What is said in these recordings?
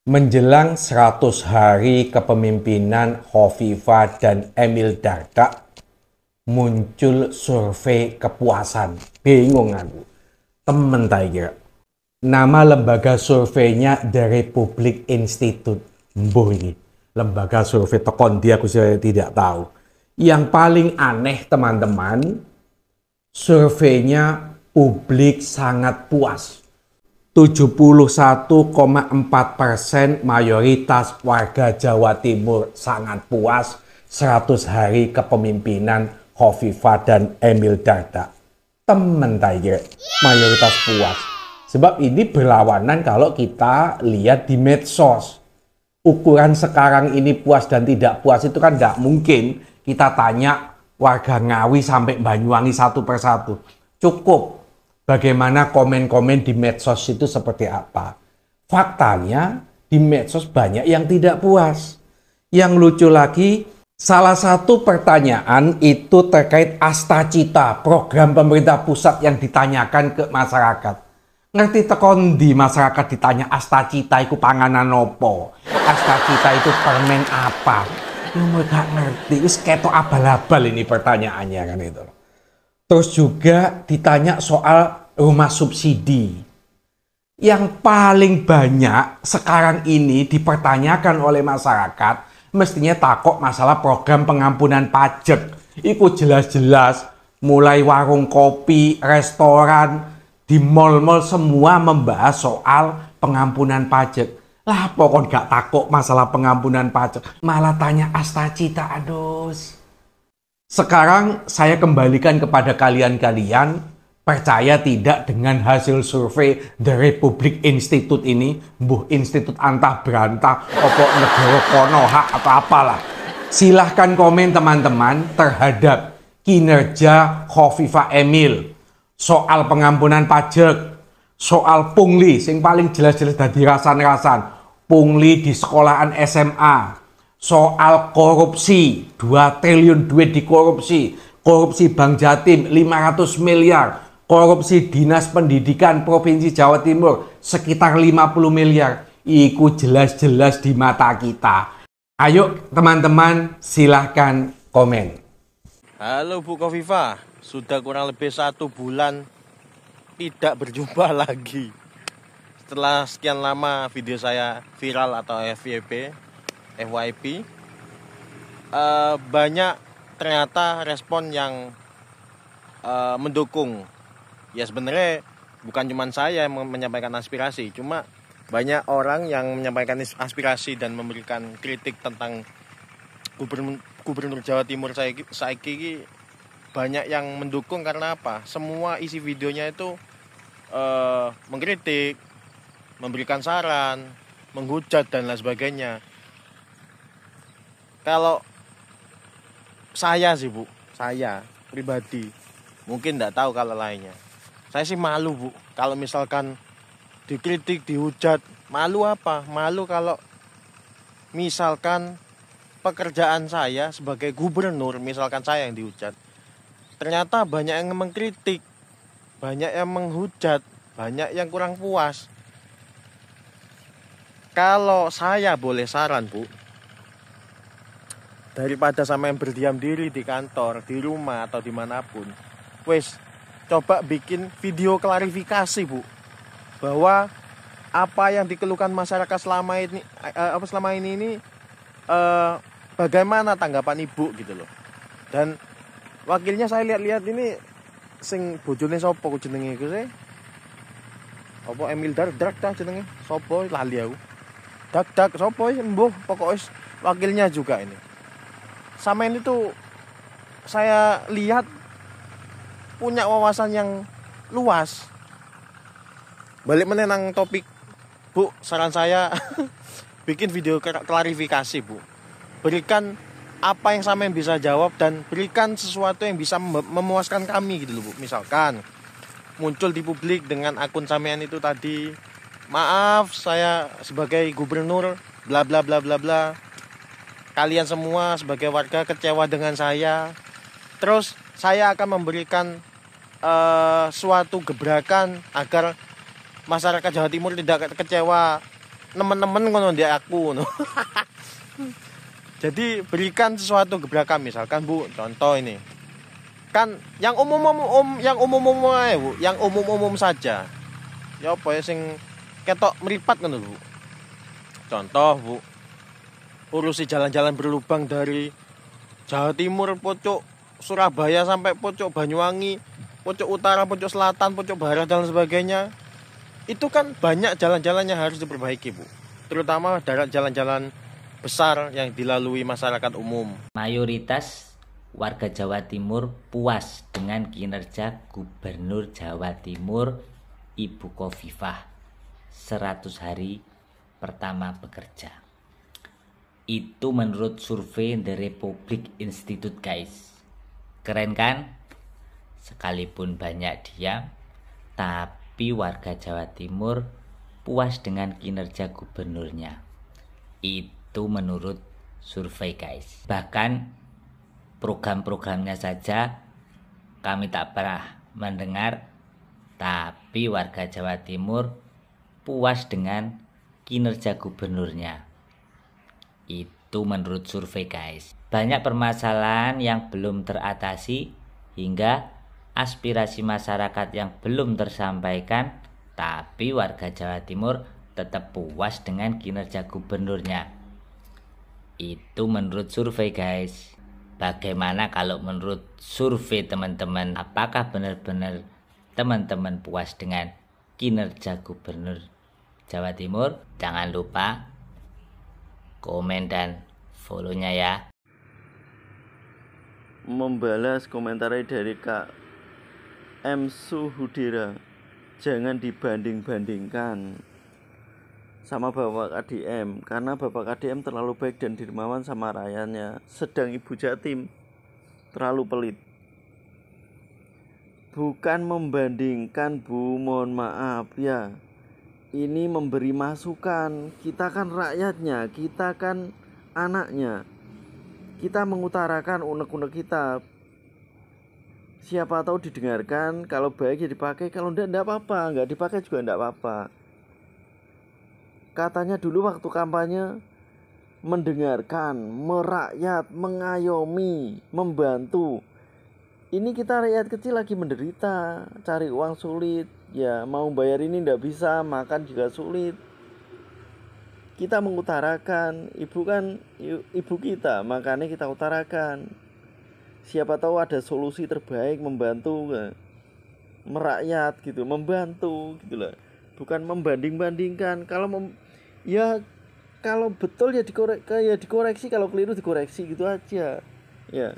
Menjelang 100 hari kepemimpinan Hovifah dan Emil Dardak, muncul survei kepuasan. Bingung aku. Temen tak kira. Nama lembaga surveinya The Republic Institute. Mbuh ini. Lembaga survei tekon dia aku tidak tahu. Yang paling aneh teman-teman, surveinya publik sangat puas. 71,4% mayoritas warga Jawa Timur sangat puas 100 hari kepemimpinan Hovifah dan Emil Dardak. Temen tayo, mayoritas puas. Sebab ini berlawanan kalau kita lihat di medsos. Ukuran sekarang ini puas dan tidak puas itu kan nggak mungkin kita tanya warga Ngawi sampai Banyuwangi satu persatu. Cukup bagaimana komen-komen di medsos itu seperti apa. Faktanya di medsos banyak yang tidak puas. Yang lucu lagi, salah satu pertanyaan itu terkait Astacita, program pemerintah pusat yang ditanyakan ke masyarakat. Ngerti tekon di masyarakat ditanya Astacita itu panganan opo, Astacita itu permen apa. Lu mereka ngerti, wis ketok abal-abal ini pertanyaannya kan itu. Terus juga ditanya soal rumah subsidi. Yang paling banyak sekarang ini dipertanyakan oleh masyarakat, mestinya takut masalah program pengampunan pajak. Itu jelas-jelas mulai warung kopi, restoran, di mal-mal semua membahas soal pengampunan pajak. Lah pokoknya gak takut masalah pengampunan pajak, malah tanya Astacita, adus. Sekarang saya kembalikan kepada kalian-kalian, percaya tidak dengan hasil survei The Republic Institute ini, mbuh institut antah berantah, opo negara kono hak atau apalah. Silahkan komen teman-teman terhadap kinerja Hovifah Emil, soal pengampunan pajak, soal pungli, yang paling jelas-jelas dari rasan-rasan, pungli di sekolahan SMA, soal korupsi, 2 triliun duit dikorupsi, korupsi Bank Jatim 500 miliar, korupsi Dinas Pendidikan Provinsi Jawa Timur sekitar 50 miliar. Iku jelas-jelas di mata kita. Ayo teman-teman silahkan komen. Halo Bu Hovifah, sudah kurang lebih 1 bulan tidak berjumpa lagi. Setelah sekian lama video saya viral atau FYP, banyak ternyata respon yang mendukung. Ya sebenarnya bukan cuma saya yang menyampaikan aspirasi, cuma banyak orang yang menyampaikan aspirasi dan memberikan kritik tentang Gubernur Jawa Timur saiki banyak yang mendukung. Karena apa? Semua isi videonya itu mengkritik, memberikan saran, menghujat dan lain sebagainya. Kalau saya sih Bu, saya pribadi, mungkin tidak tahu kalau lainnya. Saya sih malu Bu, kalau misalkan dikritik, dihujat. Malu apa? Malu kalau misalkan pekerjaan saya sebagai gubernur, misalkan saya yang dihujat, ternyata banyak yang mengkritik, banyak yang menghujat, banyak yang kurang puas. Kalau saya boleh saran Bu, daripada sama yang berdiam diri di kantor, di rumah atau dimanapun, wes coba bikin video klarifikasi Bu, bahwa apa yang dikeluhkan masyarakat selama ini bagaimana tanggapan Ibu gitu loh. Dan wakilnya saya lihat-lihat ini sing bojone sapa ku jenenge iku sih? Apa Emil Dardak ta jenenge? Sapa lali aku. Dak sapa mbuh pokoke wakilnya juga ini. Sama ini tuh saya lihat punya wawasan yang luas. Balik menenang topik Bu, saran saya bikin video klarifikasi Bu. Berikan apa yang sama yang bisa jawab dan berikan sesuatu yang bisa memuaskan kami gitu loh Bu. Misalkan muncul di publik dengan akun sampean itu tadi, maaf saya sebagai gubernur bla bla bla bla bla, kalian semua sebagai warga kecewa dengan saya. Terus saya akan memberikan suatu gebrakan agar masyarakat Jawa Timur tidak kecewa nemen-nemen ngono ndek aku ngono. Jadi berikan sesuatu kepada kami, misalkan Bu, contoh ini. Kan yang umum ae, Bu, yang umum saja. Ya apa ya sing ketok meripat ngono, Bu. Contoh, Bu, urusi jalan-jalan berlubang dari Jawa Timur, pojok Surabaya sampai pojok Banyuwangi, pojok utara, pojok selatan, pojok barat dan sebagainya. Itu kan banyak jalan-jalan yang harus diperbaiki, Bu. Terutama darat jalan-jalan besar yang dilalui masyarakat umum. Mayoritas warga Jawa Timur puas dengan kinerja Gubernur Jawa Timur Ibu Khofifah 100 hari pertama bekerja. Itu menurut survei The Republic Institute, guys. Keren kan? Sekalipun banyak diam, tapi warga Jawa Timur puas dengan kinerja gubernurnya. Itu menurut survei, guys. Bahkan program-programnya saja kami tak pernah mendengar, tapi warga Jawa Timur puas dengan kinerja gubernurnya. Itu menurut survei, guys. Banyak permasalahan yang belum teratasi hingga aspirasi masyarakat yang belum tersampaikan, tapi warga Jawa Timur tetap puas dengan kinerja gubernurnya. Itu menurut survei, guys. Bagaimana kalau menurut survei teman-teman? Apakah benar-benar teman-teman puas dengan kinerja gubernur Jawa Timur? Jangan lupa komen dan follow-nya ya. Membalas komentar dari Kak M. Suhudira, jangan dibanding-bandingkan sama Bapak KDM, karena Bapak KDM terlalu baik dan dermawan sama rakyatnya, sedang Ibu Jatim terlalu pelit. Bukan membandingkan, Bu, mohon maaf ya. Ini memberi masukan. Kita kan rakyatnya, kita kan anaknya. Kita mengutarakan unek-unek kita. Siapa tahu didengarkan, kalau baik ya dipakai, kalau enggak apa-apa, enggak dipakai juga enggak apa-apa. Katanya dulu waktu kampanye mendengarkan, merakyat, mengayomi, membantu. Ini kita rakyat kecil lagi menderita, cari uang sulit, ya mau bayar ini enggak bisa, makan juga sulit. Kita mengutarakan, ibu kan ibu kita, makanya kita utarakan. Siapa tahu ada solusi terbaik, membantu, merakyat gitu, membantu gitu lah. Bukan membanding-bandingkan. Ya kalau betul ya dikoreksi, kalau keliru dikoreksi gitu aja. Ya.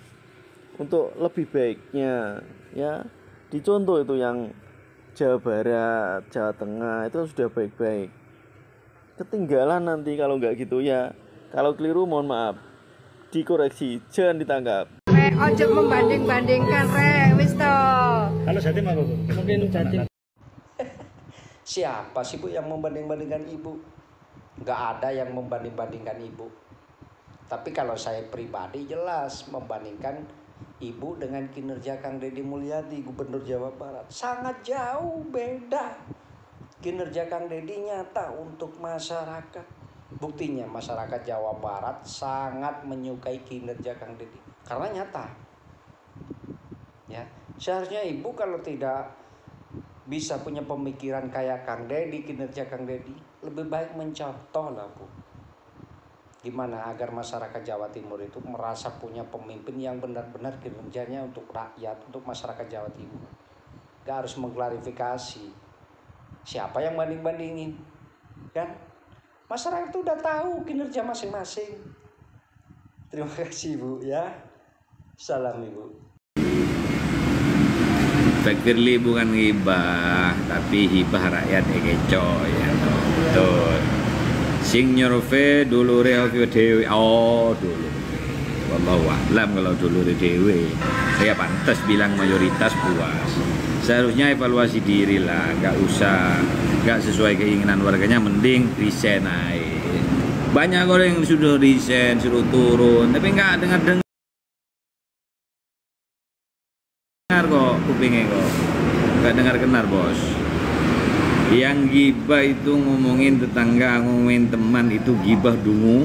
Untuk lebih baiknya ya. Dicontoh itu yang Jawa Barat, Jawa Tengah itu sudah baik-baik. Ketinggalan nanti kalau nggak gitu ya. Kalau keliru mohon maaf, dikoreksi, jangan ditangkap. Ojo membanding-bandingkan wis to. Kalau Jatim apa, Bu? Mungkin Jatim. Siapa sih, Bu, yang membanding-bandingkan Ibu? Nggak ada yang membanding-bandingkan Ibu. Tapi kalau saya pribadi jelas membandingkan Ibu dengan kinerja Kang Deddy Mulyadi, Gubernur Jawa Barat. Sangat jauh beda. Kinerja Kang Deddy nyata untuk masyarakat. Buktinya masyarakat Jawa Barat sangat menyukai kinerja Kang Deddy. Karena nyata. Ya, seharusnya Ibu kalau tidak bisa punya pemikiran kayak Kang Deddy, kinerja Kang Deddy, lebih baik mencontoh lah, Bu. Gimana agar masyarakat Jawa Timur itu merasa punya pemimpin yang benar-benar kinerjanya untuk rakyat, untuk masyarakat Jawa Timur. Gak harus mengklarifikasi. Siapa yang banding-bandingin? Kan? Masyarakat itu udah tahu kinerja masing-masing. Terima kasih, Bu, ya. Salam, Ibu. Fakirli bukan hibah, tapi hibah rakyat egecoy ya. Betul. Sing nyorofe dulure Hovifa Dewi. Oh, dulu. Wallahu a'lam kalau dulure Dewi. Saya pantas bilang mayoritas puas. Seharusnya evaluasi diri lah, nggak sesuai keinginan warganya, mending resign aja. Banyak orang yang sudah resign, suruh turun, tapi nggak dengar kok kupingnya kok, nggak dengar bos. Yang gibah itu ngomongin tetangga, ngomongin teman itu gibah dungu.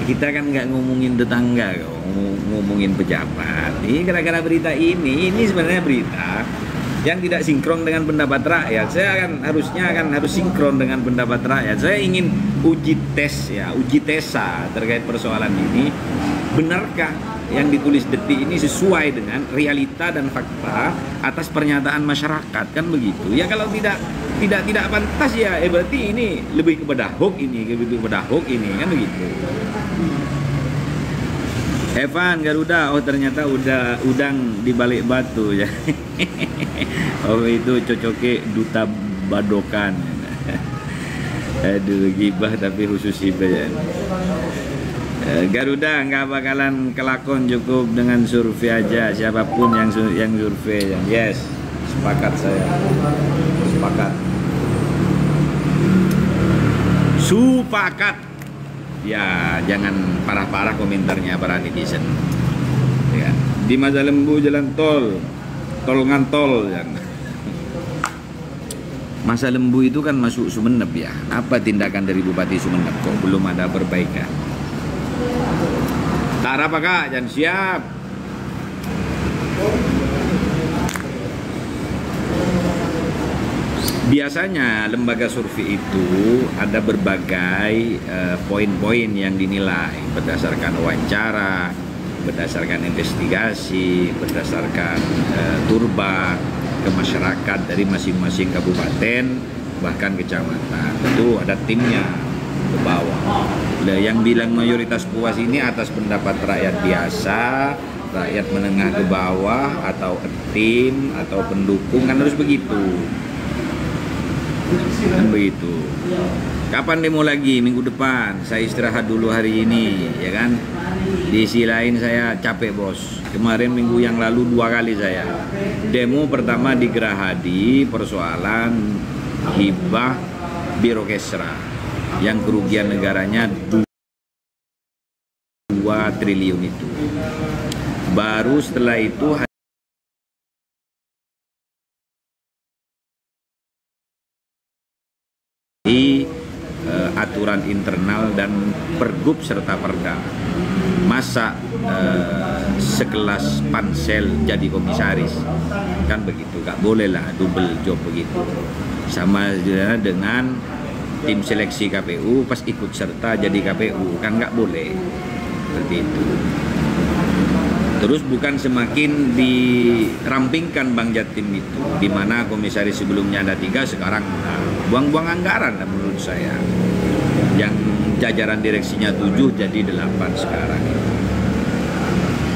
Kita kan nggak ngomongin tetangga, ngomongin pejabat. Ini gara-gara berita ini sebenarnya berita yang tidak sinkron dengan pendapat rakyat. Saya harus sinkron dengan pendapat rakyat. Saya ingin uji tesa terkait persoalan ini. Benarkah yang ditulis Detik ini sesuai dengan realita dan fakta atas pernyataan masyarakat, kan begitu? Ya kalau tidak pantas ya berarti ini lebih kepada hoax ini, kan begitu. Evan Garuda, oh ternyata udang di balik batu ya. Oh itu cocoknya duta badokan. Aduh gibah tapi khusus hibah ya. Garuda nggak bakalan kelakon, cukup dengan survei aja, siapapun yang survei. Yes, sepakat saya, sepakat. Ya jangan parah-parah komentarnya para netizen ya. Di Masa Lembu jalan tol ngantol ya. Masa Lembu itu kan masuk Sumeneb ya. Apa tindakan dari Bupati Sumeneb kok belum ada perbaikan? Tara apa kak? Jangan siap. Biasanya lembaga survei itu ada berbagai poin-poin yang dinilai berdasarkan wawancara, berdasarkan investigasi, berdasarkan turba ke masyarakat dari masing-masing kabupaten bahkan kecamatan. Itu ada timnya ke bawah. Yang bilang mayoritas puas ini atas pendapat rakyat biasa, rakyat menengah ke bawah, atau tim atau pendukung, kan harus begitu. Kan begitu. Kapan demo lagi? Minggu depan. Saya istirahat dulu hari ini, ya kan. Di sisi lain saya capek bos. Kemarin minggu yang lalu 2 kali saya demo. Pertama di Gerahadi, persoalan hibah birokesra yang kerugian negaranya 2 triliun itu. Baru setelah itu aturan internal dan pergub serta perda. Masa sekelas pansel jadi komisaris, kan begitu? Gak boleh lah double job begitu. Sama dengan tim seleksi KPU pas ikut serta jadi KPU, kan nggak boleh seperti itu. Terus bukan semakin dirampingkan Bang Jatim itu, di mana komisaris sebelumnya ada 3, sekarang buang-buang anggaran menurut saya. Yang jajaran direksinya 7 jadi 8 sekarang.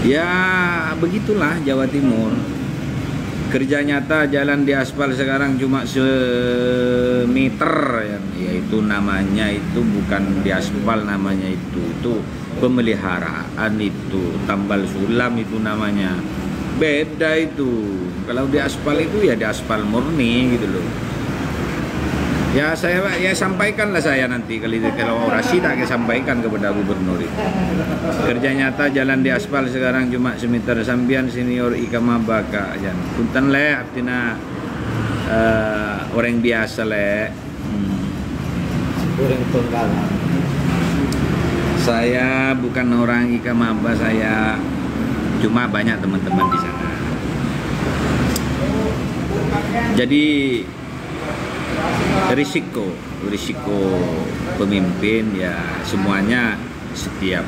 Ya begitulah Jawa Timur. Kerja nyata jalan di aspal sekarang cuma semeter ya. Yaitu namanya itu bukan di aspal, namanya itu pemeliharaan, itu tambal sulam itu namanya. Beda itu. Kalau di aspal itu ya di aspal murni gitu loh. Ya saya sampaikanlah saya nanti kalau orasi tak sampaikan kepada gubernur itu. Kerja nyata jalan di aspal sekarang cuma semeter, sambian senior ika mabaka jan. Punten le artinya orang biasa le. Saya bukan orang ika maba, saya cuma banyak teman-teman di sana. Jadi risiko pemimpin ya semuanya, setiap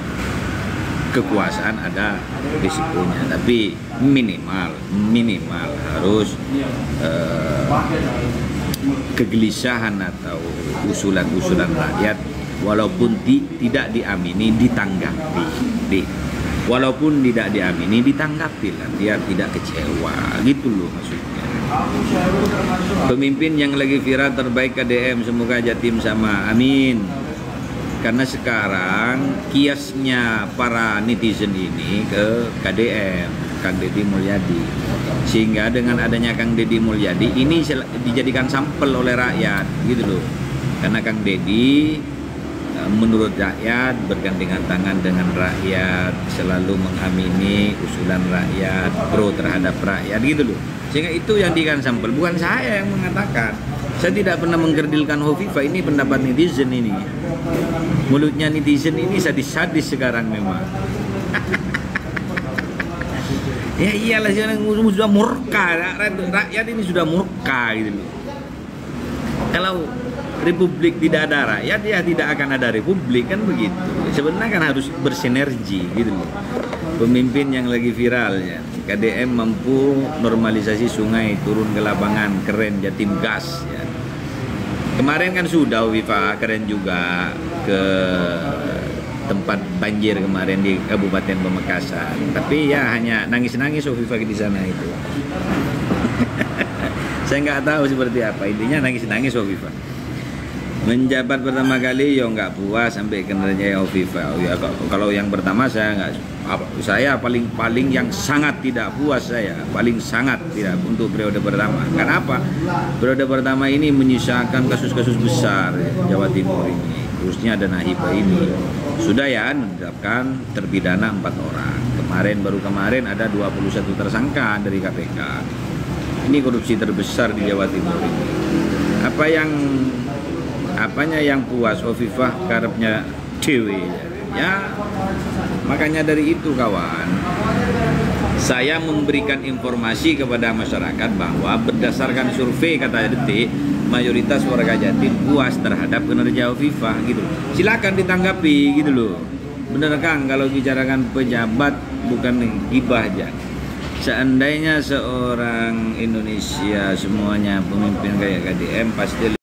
kekuasaan ada risikonya, tapi minimal harus kegelisahan atau usulan-usulan rakyat walaupun tidak diamini ditanggapi. Walaupun tidak diamini ditanggapi lah, dia tidak kecewa gitu loh maksudnya. Pemimpin yang lagi viral terbaik KDM, semoga Jatim sama, amin. Karena sekarang kiasnya para netizen ini ke KDM, Kang Deddy Mulyadi, sehingga dengan adanya Kang Deddy Mulyadi ini dijadikan sampel oleh rakyat gitu loh. Karena Kang Deddy menurut rakyat, bergandengan tangan dengan rakyat, selalu mengamini usulan rakyat, pro terhadap rakyat gitu loh. Sehingga itu yang dikan sampel, bukan saya yang mengatakan. Saya tidak pernah mengkerdilkan Hovifah, ini pendapat netizen ini. Mulutnya netizen ini sadis-sadis sekarang memang. Ya iyalah, sudah murka, rakyat ini sudah murka gitu loh. Kalau republik tidak ada rakyat, ya tidak akan ada republik, kan begitu. Sebenarnya kan harus bersinergi gitu loh. Pemimpin yang lagi viral ya, KDM mampu normalisasi sungai, turun ke lapangan, keren, Jatim gas ya. Kemarin kan sudah Hovifah keren juga ke tempat banjir kemarin di Kabupaten Pamekasan. Tapi ya hanya nangis-nangis Hovifah di sana itu. Saya nggak tahu seperti apa, intinya nangis-nangis Hovifah. Menjabat pertama kali ya nggak puas sampai kinerja Hovifah. Ya, kalau yang pertama saya paling yang sangat tidak puas, saya paling sangat tidak untuk periode pertama. Kenapa? Periode pertama ini menyisakan kasus-kasus besar Jawa Timur ini, khususnya dana hibah ini. Sudah ya menetapkan terpidana 4 orang. Baru kemarin ada 21 tersangka dari KPK. Ini korupsi terbesar di Jawa Timur ini. Apanya yang puas Hovifah karepnya dewe ya. Makanya dari itu kawan, saya memberikan informasi kepada masyarakat bahwa berdasarkan survei kata Detik, mayoritas warga Jatim puas terhadap kinerja Hovifah gitu. Silakan ditanggapi gitu loh. Bener Kang, kalau bicarakan pejabat bukan gibah aja. Seandainya seorang Indonesia semuanya pemimpin kayak KDM pasti